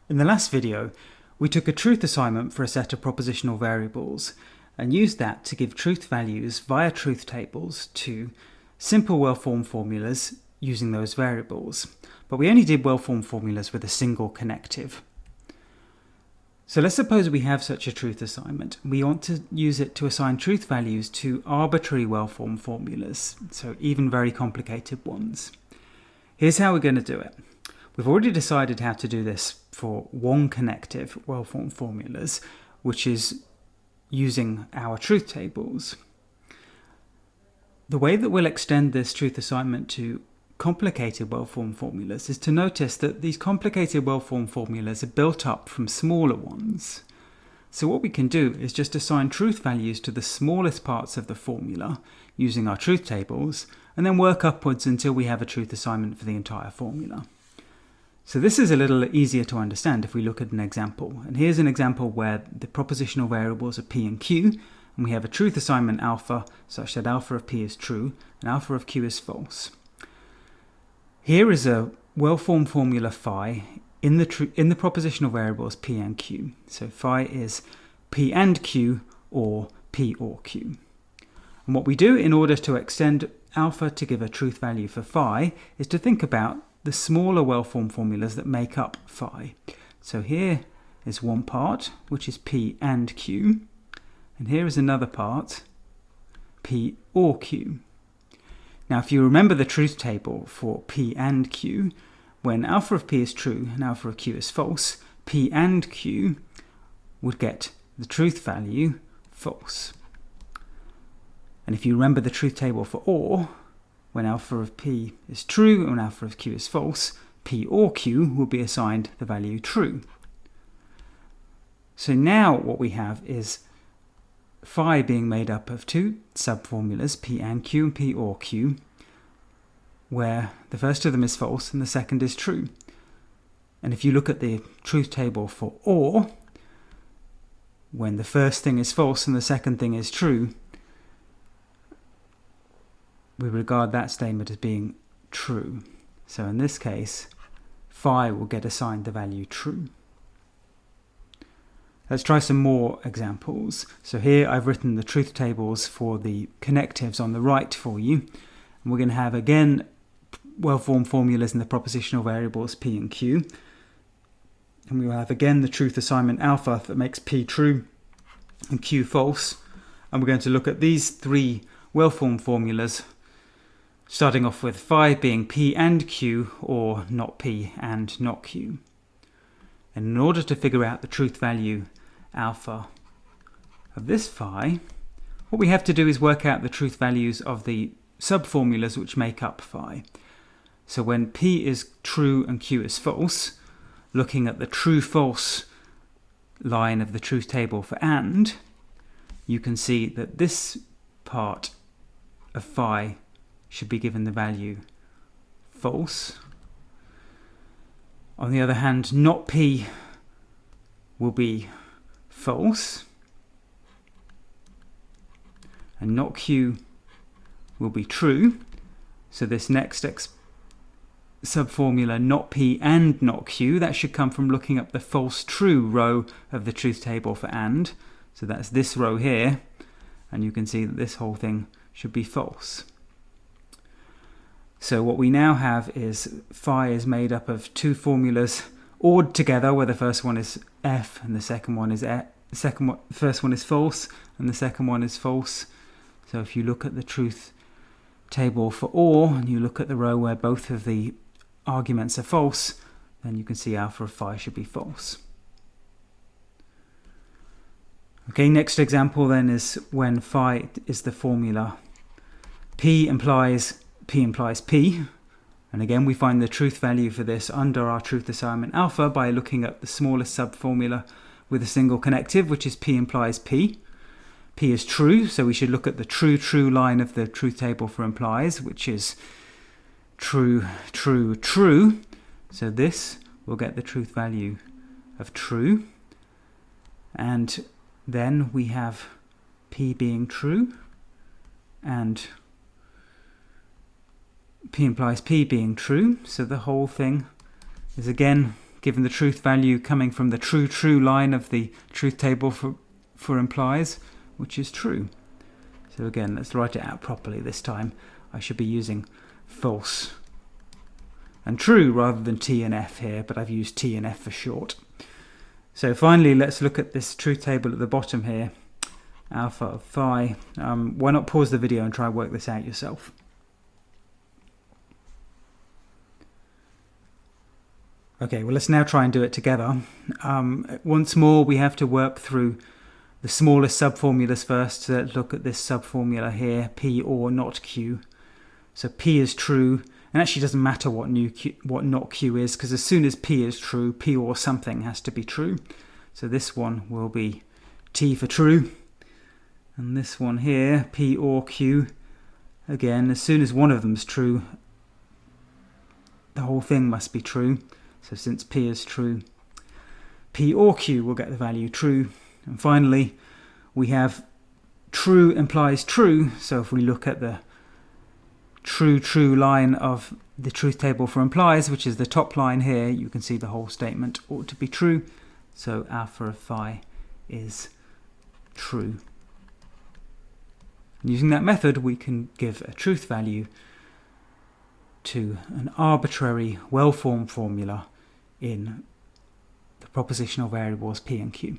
In the last video, we took a truth assignment for a set of propositional variables and used that to give truth values via truth tables to simple well-formed formulas using those variables. But we only did well-formed formulas with a single connective. So let's suppose we have such a truth assignment. We want to use it to assign truth values to arbitrary well-formed formulas, so even very complicated ones. Here's how we're going to do it. We've already decided how to do this for one connective well-formed formulas, which is using our truth tables. The way that we'll extend this truth assignment to complicated well-formed formulas is to notice that these complicated well-formed formulas are built up from smaller ones. So what we can do is just assign truth values to the smallest parts of the formula using our truth tables, and then work upwards until we have a truth assignment for the entire formula. So this is a little easier to understand if we look at an example. And here's an example where the propositional variables are p and q, and we have a truth assignment alpha such that alpha of p is true and alpha of q is false. Here is a well-formed formula phi in the propositional variables p and q. So phi is p and q or p or q. And what we do in order to extend alpha to give a truth value for phi is to think about the smaller well-formed formulas that make up phi. So here is one part, which is p and q, and here is another part, p or q. Now if you remember the truth table for p and q, when alpha of p is true and alpha of q is false, p and q would get the truth value false. And if you remember the truth table for or, when alpha of p is true and alpha of q is false, p or q will be assigned the value true. So now what we have is phi being made up of two subformulas, p and q and p or q, where the first of them is false and the second is true. And if you look at the truth table for or, when the first thing is false and the second thing is true, we regard that statement as being true. So in this case, phi will get assigned the value true. Let's try some more examples. So here I've written the truth tables for the connectives on the right for you. And we're going to have, again, well-formed formulas in the propositional variables p and q. And we will have, again, the truth assignment alpha that makes p true and q false. And we're going to look at these three well-formed formulas, starting off with phi being p and q, or not p and not q. And in order to figure out the truth value alpha of this phi, what we have to do is work out the truth values of the subformulas which make up phi. So when p is true and q is false, looking at the true-false line of the truth table for and, you can see that this part of phi should be given the value false. On the other hand, not p will be false, and not q will be true. So this next subformula, not p and not q, that should come from looking up the false true row of the truth table for and. So that's this row here, and you can see that this whole thing should be false. So what we now have is phi is made up of two formulas ored together, where the first one is f and the second one is first one is false and the second one is false. So if you look at the truth table for or and you look at the row where both of the arguments are false, then you can see alpha of phi should be false. Okay, next example then is when phi is the formula p implies p, and again we find the truth value for this under our truth assignment alpha by looking at the smallest subformula with a single connective, which is p implies p. P is true, so we should look at the true line of the truth table for implies, which is true, true, true. So this will get the truth value of true. And then we have p being true and p implies p being true. So the whole thing is again given the truth value coming from the true line of the truth table for implies, which is true. So again, let's write it out properly this time. I should be using false and true rather than T and F here, but I've used T and F for short. So finally, let's look at this truth table at the bottom here, alpha of phi. Why not pause the video and try and work this out yourself? Okay, well, let's now try and do it together. Once more, we have to work through the smallest subformulas first. So let's look at this subformula here, P or not Q. So P is true, and actually doesn't matter what not Q is, because as soon as P is true, P or something has to be true. So this one will be T for true. And this one here, P or Q, again, as soon as one of them is true, the whole thing must be true. So since P is true, P or Q will get the value true. And finally, we have true implies true. So if we look at the true line of the truth table for implies, which is the top line here, you can see the whole statement ought to be true. So alpha of phi is true. Using that method, we can give a truth value to an arbitrary, well-formed formula in the propositional variables P and Q.